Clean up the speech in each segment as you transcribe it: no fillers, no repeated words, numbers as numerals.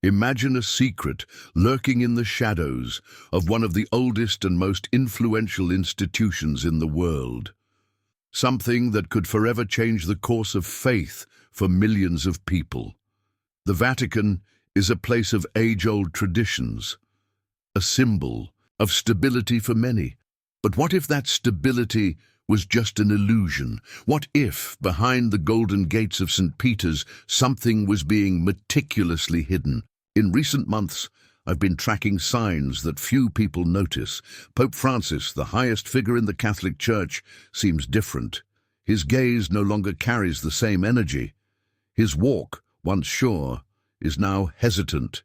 Imagine a secret lurking in the shadows of one of the oldest and most influential institutions in the world. Something that could forever change the course of faith for millions of people. The Vatican is a place of age-old traditions, a symbol of stability for many. But what if that stability was just an illusion? What if, behind the golden gates of St. Peter's, something was being meticulously hidden? In recent months, I've been tracking signs that few people notice. Pope Francis, the highest figure in the Catholic Church, seems different. His gaze no longer carries the same energy. His walk, once sure, is now hesitant.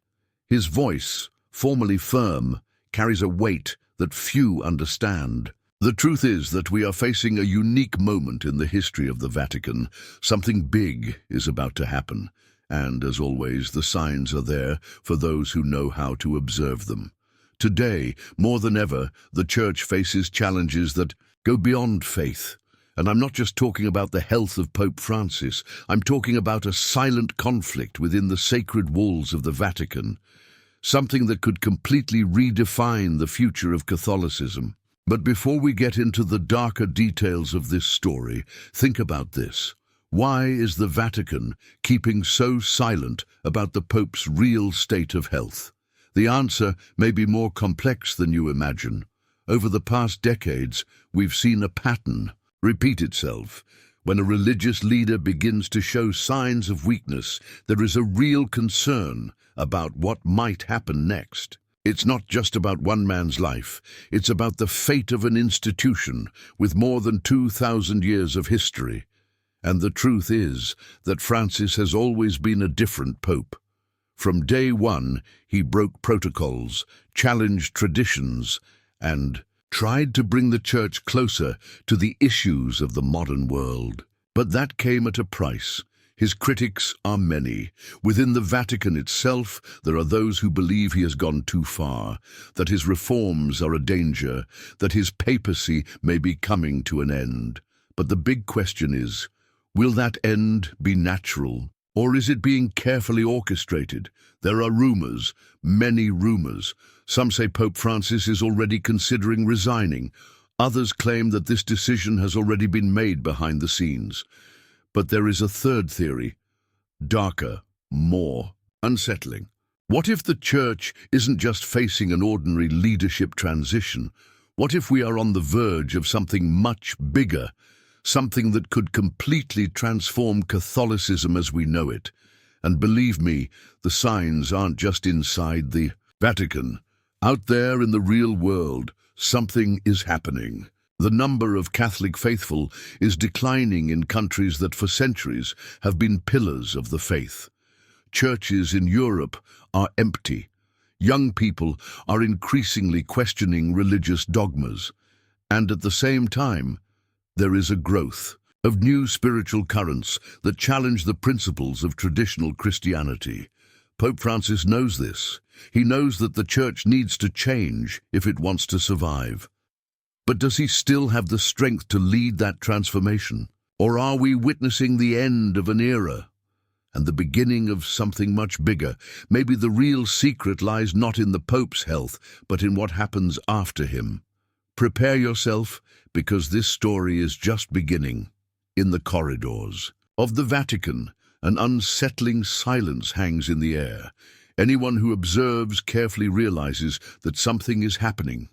His voice, formerly firm, carries a weight that few understand. The truth is that we are facing a unique moment in the history of the Vatican. Something big is about to happen, and, as always, the signs are there for those who know how to observe them. Today, more than ever, the Church faces challenges that go beyond faith. And I'm not just talking about the health of Pope Francis. I'm talking about a silent conflict within the sacred walls of the Vatican, something that could completely redefine the future of Catholicism. But before we get into the darker details of this story, think about this. Why is the Vatican keeping so silent about the Pope's real state of health? The answer may be more complex than you imagine. Over the past decades, we've seen a pattern repeat itself. When a religious leader begins to show signs of weakness, there is a real concern about what might happen next. It's not just about one man's life. It's about the fate of an institution with more than 2,000 years of history. And the truth is that Francis has always been a different pope. From day one, he broke protocols, challenged traditions, and tried to bring the Church closer to the issues of the modern world. But that came at a price. His critics are many. Within the Vatican itself, there are those who believe he has gone too far, that his reforms are a danger, that his papacy may be coming to an end. But the big question is, will that end be natural, or is it being carefully orchestrated? There are rumors, many rumors. Some say Pope Francis is already considering resigning. Others claim that this decision has already been made behind the scenes. But there is a third theory, darker, more unsettling. What if the Church isn't just facing an ordinary leadership transition? What if we are on the verge of something much bigger, something that could completely transform Catholicism as we know it? And believe me, the signs aren't just inside the Vatican. Out there in the real world, something is happening. The number of Catholic faithful is declining in countries that for centuries have been pillars of the faith. Churches in Europe are empty. Young people are increasingly questioning religious dogmas. And at the same time, there is a growth of new spiritual currents that challenge the principles of traditional Christianity. Pope Francis knows this. He knows that the Church needs to change if it wants to survive. But does he still have the strength to lead that transformation? Or are we witnessing the end of an era and the beginning of something much bigger? Maybe the real secret lies not in the Pope's health, but in what happens after him. Prepare yourself, because this story is just beginning. In the corridors of the Vatican, an unsettling silence hangs in the air. Anyone who observes carefully realizes that something is happening.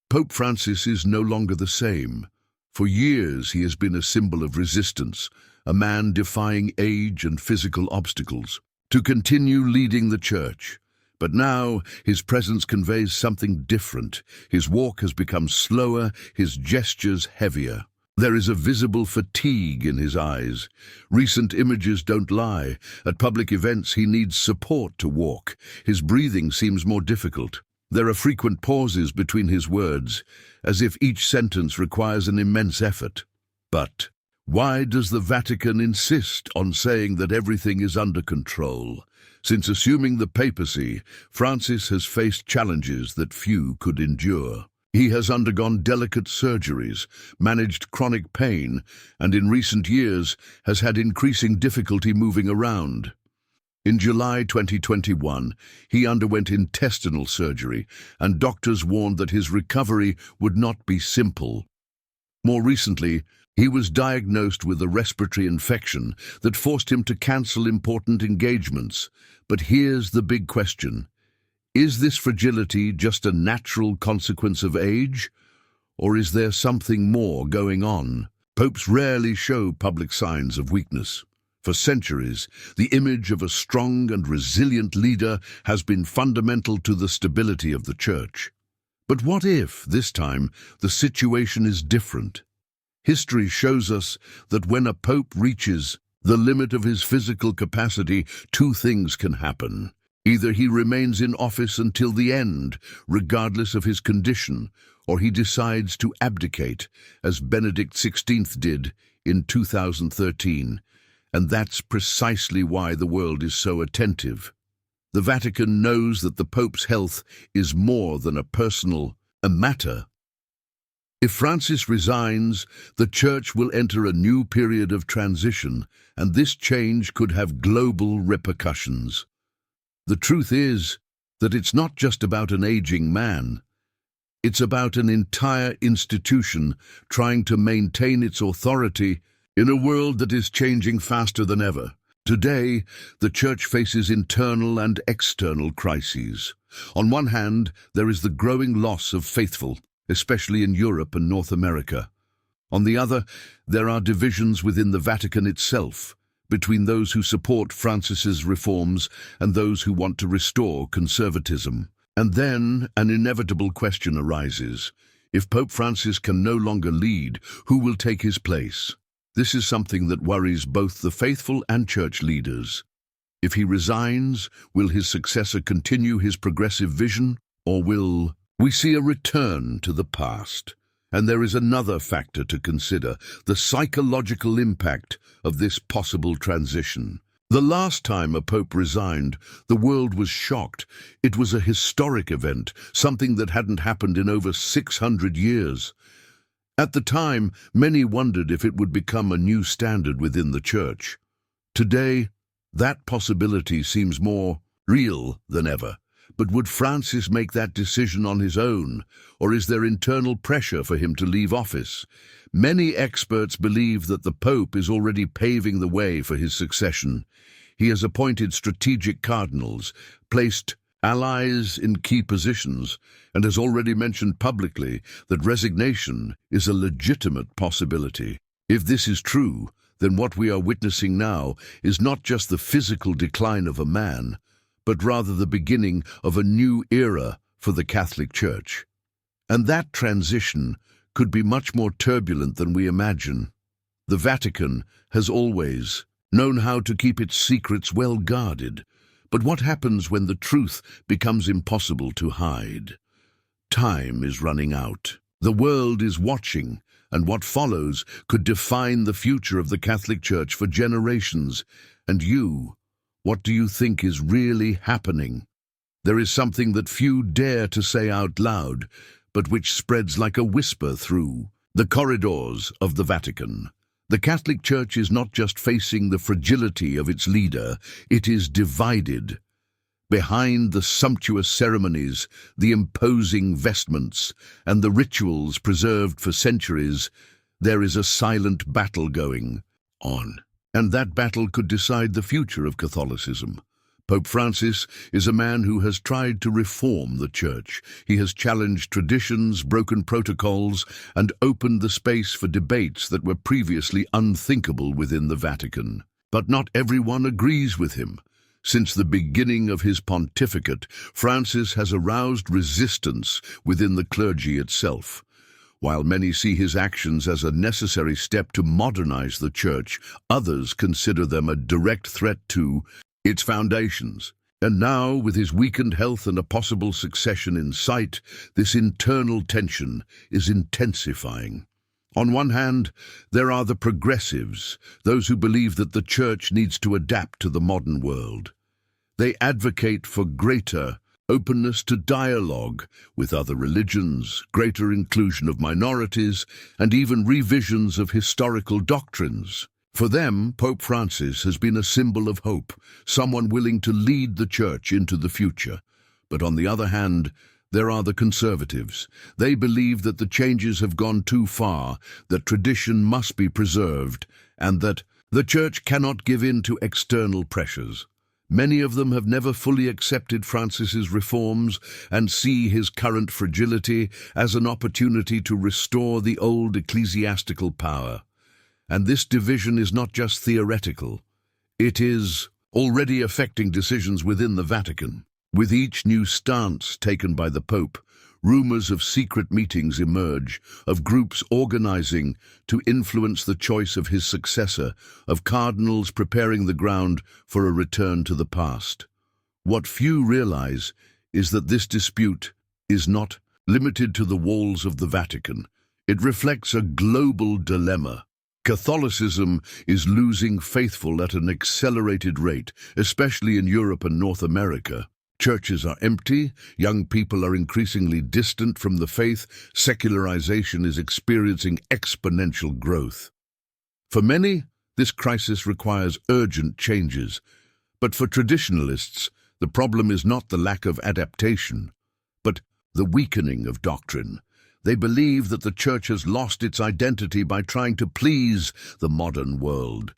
Pope Francis is no longer the same. For years he has been a symbol of resistance, a man defying age and physical obstacles to continue leading the Church. But now his presence conveys something different. His walk has become slower, his gestures heavier. There is a visible fatigue in his eyes. Recent images don't lie. At public events he needs support to walk. His breathing seems more difficult. There are frequent pauses between his words, as if each sentence requires an immense effort. But why does the Vatican insist on saying that everything is under control? Since assuming the papacy, Francis has faced challenges that few could endure. He has undergone delicate surgeries, managed chronic pain, and in recent years has had increasing difficulty moving around. In July 2021, he underwent intestinal surgery, and doctors warned that his recovery would not be simple. More recently, he was diagnosed with a respiratory infection that forced him to cancel important engagements. But here's the big question. Is this fragility just a natural consequence of age? Or is there something more going on? Popes rarely show public signs of weakness. For centuries, the image of a strong and resilient leader has been fundamental to the stability of the Church. But what if, this time, the situation is different? History shows us that when a pope reaches the limit of his physical capacity, two things can happen. Either he remains in office until the end, regardless of his condition, or he decides to abdicate, as Benedict XVI did in 2013. And that's precisely why the world is so attentive. The Vatican knows that the Pope's health is more than a matter. If Francis resigns, the Church will enter a new period of transition, and this change could have global repercussions. The truth is that it's not just about an aging man. It's about an entire institution trying to maintain its authority in a world that is changing faster than ever. Today, the Church faces internal and external crises. On one hand, there is the growing loss of faithful, especially in Europe and North America. On the other, there are divisions within the Vatican itself, between those who support Francis's reforms and those who want to restore conservatism. And then an inevitable question arises. If Pope Francis can no longer lead, who will take his place? This is something that worries both the faithful and church leaders. If he resigns, will his successor continue his progressive vision, or will we see a return to the past? And there is another factor to consider, the psychological impact of this possible transition. The last time a pope resigned, the world was shocked. It was a historic event, something that hadn't happened in over 600 years. At the time, many wondered if it would become a new standard within the Church. Today, that possibility seems more real than ever. But would Francis make that decision on his own, or is there internal pressure for him to leave office? Many experts believe that the Pope is already paving the way for his succession. He has appointed strategic cardinals, placed allies in key positions, and has already mentioned publicly that resignation is a legitimate possibility. If this is true, then what we are witnessing now is not just the physical decline of a man, but rather the beginning of a new era for the Catholic Church. And that transition could be much more turbulent than we imagine. The Vatican has always known how to keep its secrets well guarded. But what happens when the truth becomes impossible to hide? Time is running out. The world is watching, and what follows could define the future of the Catholic Church for generations. And you, what do you think is really happening? There is something that few dare to say out loud, but which spreads like a whisper through the corridors of the Vatican. The Catholic Church is not just facing the fragility of its leader, it is divided. Behind the sumptuous ceremonies, the imposing vestments, and the rituals preserved for centuries, there is a silent battle going on. And that battle could decide the future of Catholicism. Pope Francis is a man who has tried to reform the Church. He has challenged traditions, broken protocols, and opened the space for debates that were previously unthinkable within the Vatican. But not everyone agrees with him. Since the beginning of his pontificate, Francis has aroused resistance within the clergy itself. While many see his actions as a necessary step to modernize the Church, others consider them a direct threat to its foundations. And now, with his weakened health and a possible succession in sight, this internal tension is intensifying. On one hand, there are the progressives, those who believe that the Church needs to adapt to the modern world. They advocate for greater openness to dialogue with other religions, greater inclusion of minorities, and even revisions of historical doctrines. For them, Pope Francis has been a symbol of hope, someone willing to lead the Church into the future. But on the other hand, there are the conservatives. They believe that the changes have gone too far, that tradition must be preserved, and that the Church cannot give in to external pressures. Many of them have never fully accepted Francis's reforms and see his current fragility as an opportunity to restore the old ecclesiastical power. And this division is not just theoretical. It is already affecting decisions within the Vatican. With each new stance taken by the Pope, rumors of secret meetings emerge, of groups organizing to influence the choice of his successor, of cardinals preparing the ground for a return to the past. What few realize is that this dispute is not limited to the walls of the Vatican. It reflects a global dilemma. Catholicism is losing faithful at an accelerated rate, especially in Europe and North America. Churches are empty, young people are increasingly distant from the faith, secularization is experiencing exponential growth. For many, this crisis requires urgent changes. But for traditionalists, the problem is not the lack of adaptation, but the weakening of doctrine. They believe that the Church has lost its identity by trying to please the modern world.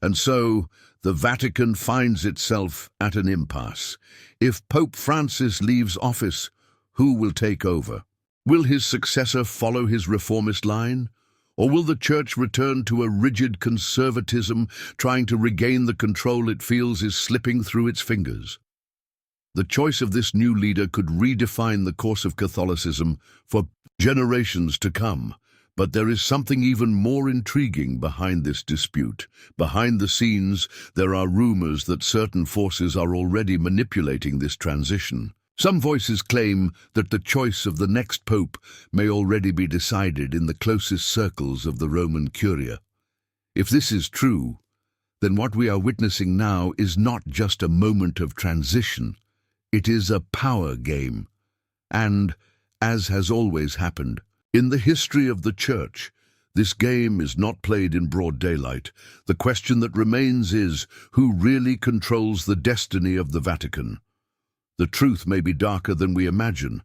And so, the Vatican finds itself at an impasse. If Pope Francis leaves office, who will take over? Will his successor follow his reformist line? Or will the Church return to a rigid conservatism, trying to regain the control it feels is slipping through its fingers? The choice of this new leader could redefine the course of Catholicism for generations to come. But there is something even more intriguing behind this dispute. Behind the scenes, there are rumors that certain forces are already manipulating this transition. Some voices claim that the choice of the next pope may already be decided in the closest circles of the Roman Curia. If this is true, then what we are witnessing now is not just a moment of transition. It is a power game. And, as has always happened, in the history of the Church, this game is not played in broad daylight. The question that remains is, who really controls the destiny of the Vatican? The truth may be darker than we imagine.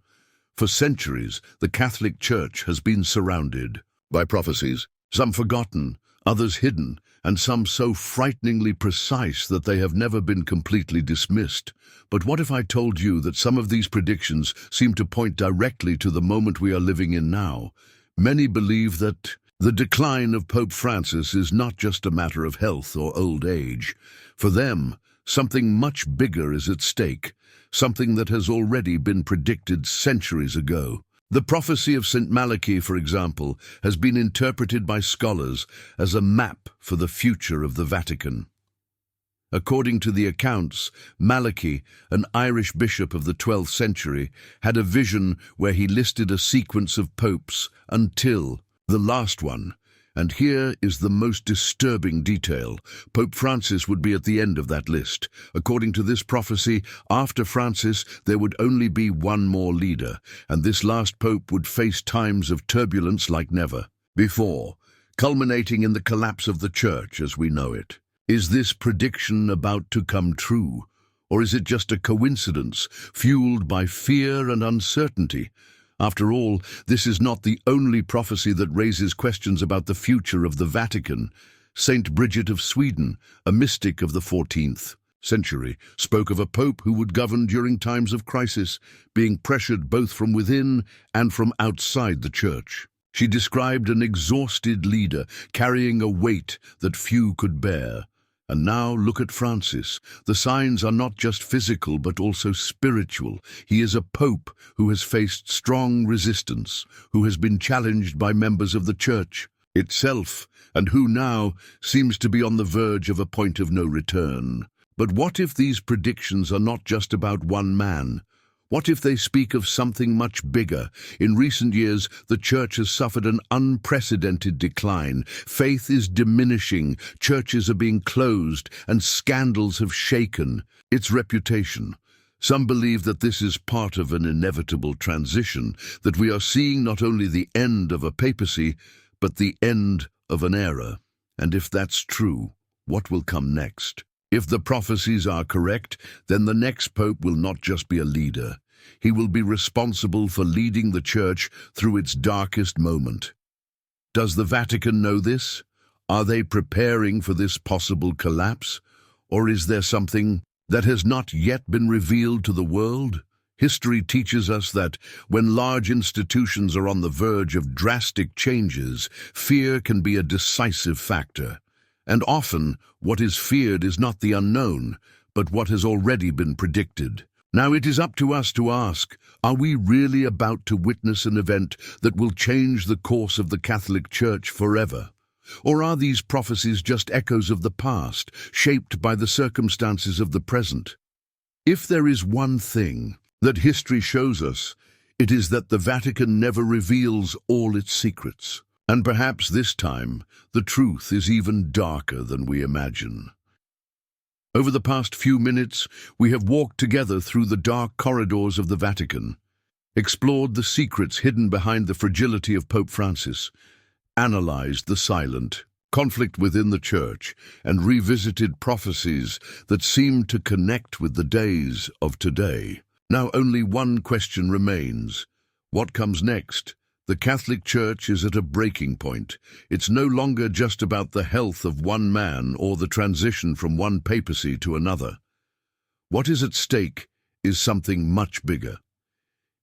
For centuries, the Catholic Church has been surrounded by prophecies, some forgotten, others hidden, and some so frighteningly precise that they have never been completely dismissed. But what if I told you that some of these predictions seem to point directly to the moment we are living in now? Many believe that the decline of Pope Francis is not just a matter of health or old age. For them, something much bigger is at stake, something that has already been predicted centuries ago. The prophecy of St. Malachi, for example, has been interpreted by scholars as a map for the future of the Vatican. According to the accounts, Malachi, an Irish bishop of the 12th century, had a vision where he listed a sequence of popes until the last one. And here is the most disturbing detail. Pope Francis would be at the end of that list. According to this prophecy, after Francis, there would only be one more leader, and this last pope would face times of turbulence like never before, culminating in the collapse of the Church as we know it. Is this prediction about to come true, or is it just a coincidence fueled by fear and uncertainty? After all, this is not the only prophecy that raises questions about the future of the Vatican. Saint Bridget of Sweden, a mystic of the 14th century, spoke of a pope who would govern during times of crisis, being pressured both from within and from outside the Church. She described an exhausted leader carrying a weight that few could bear. And now look at Francis. The signs are not just physical but also spiritual. He is a pope who has faced strong resistance, who has been challenged by members of the Church itself, and who now seems to be on the verge of a point of no return. But what if these predictions are not just about one man? What if they speak of something much bigger? In recent years, the Church has suffered an unprecedented decline. Faith is diminishing, churches are being closed, and scandals have shaken its reputation. Some believe that this is part of an inevitable transition, that we are seeing not only the end of a papacy, but the end of an era. And if that's true, what will come next? If the prophecies are correct, then the next pope will not just be a leader. He will be responsible for leading the Church through its darkest moment. Does the Vatican know this? Are they preparing for this possible collapse? Or is there something that has not yet been revealed to the world? History teaches us that when large institutions are on the verge of drastic changes, fear can be a decisive factor. And often, what is feared is not the unknown, but what has already been predicted. Now it is up to us to ask, are we really about to witness an event that will change the course of the Catholic Church forever? Or are these prophecies just echoes of the past, shaped by the circumstances of the present? If there is one thing that history shows us, it is that the Vatican never reveals all its secrets. And perhaps this time, the truth is even darker than we imagine. Over the past few minutes, we have walked together through the dark corridors of the Vatican, explored the secrets hidden behind the fragility of Pope Francis, analyzed the silent conflict within the Church, and revisited prophecies that seem to connect with the days of today. Now only one question remains. What comes next? The Catholic Church is at a breaking point. It's no longer just about the health of one man or the transition from one papacy to another. What is at stake is something much bigger.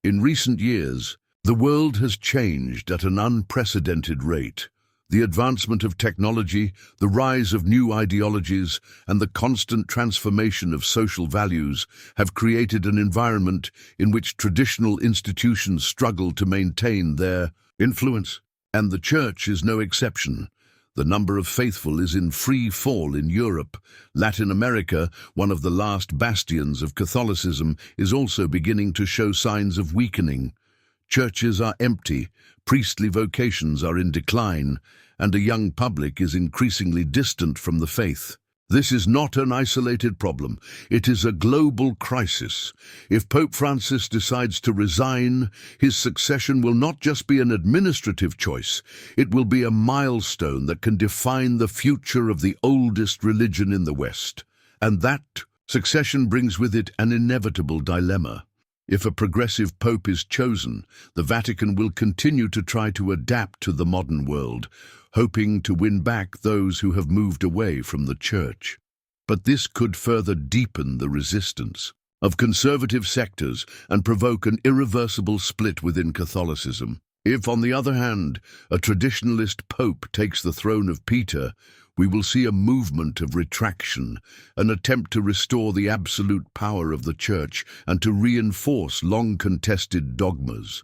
In recent years, the world has changed at an unprecedented rate. The advancement of technology, the rise of new ideologies, and the constant transformation of social values have created an environment in which traditional institutions struggle to maintain their influence. And the Church is no exception. The number of faithful is in free fall in Europe. Latin America, one of the last bastions of Catholicism, is also beginning to show signs of weakening. Churches are empty, priestly vocations are in decline, and a young public is increasingly distant from the faith. This is not an isolated problem. It is a global crisis. If Pope Francis decides to resign, his succession will not just be an administrative choice. It will be a milestone that can define the future of the oldest religion in the West. And that succession brings with it an inevitable dilemma. If a progressive pope is chosen, the Vatican will continue to try to adapt to the modern world, hoping to win back those who have moved away from the Church. But this could further deepen the resistance of conservative sectors and provoke an irreversible split within Catholicism. If, on the other hand, a traditionalist pope takes the throne of Peter, we will see a movement of retraction, an attempt to restore the absolute power of the Church and to reinforce long-contested dogmas.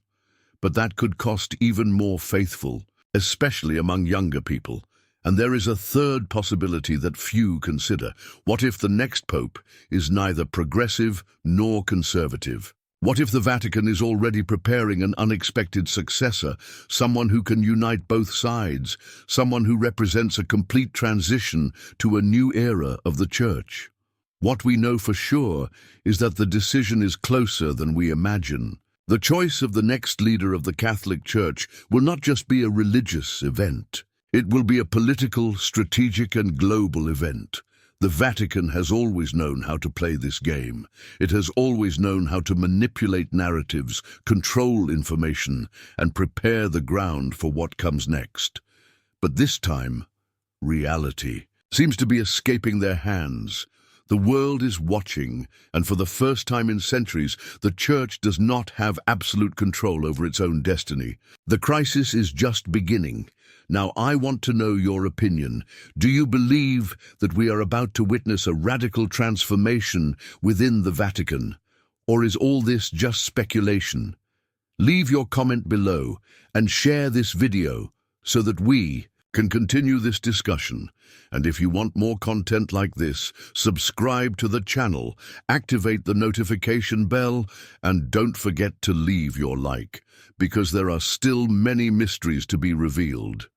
But that could cost even more faithful, especially among younger people. And there is a third possibility that few consider. What if the next pope is neither progressive nor conservative? What if the Vatican is already preparing an unexpected successor, someone who can unite both sides, someone who represents a complete transition to a new era of the Church? What we know for sure is that the decision is closer than we imagine. The choice of the next leader of the Catholic Church will not just be a religious event. It will be a political, strategic, and global event. The Vatican has always known how to play this game. It has always known how to manipulate narratives, control information, and prepare the ground for what comes next. But this time, reality seems to be escaping their hands. The world is watching, and for the first time in centuries, the Church does not have absolute control over its own destiny. The crisis is just beginning. Now, I want to know your opinion. Do you believe that we are about to witness a radical transformation within the Vatican? Or is all this just speculation? Leave your comment below and share this video so that we can continue this discussion. And if you want more content like this, subscribe to the channel, activate the notification bell, and don't forget to leave your like, because there are still many mysteries to be revealed.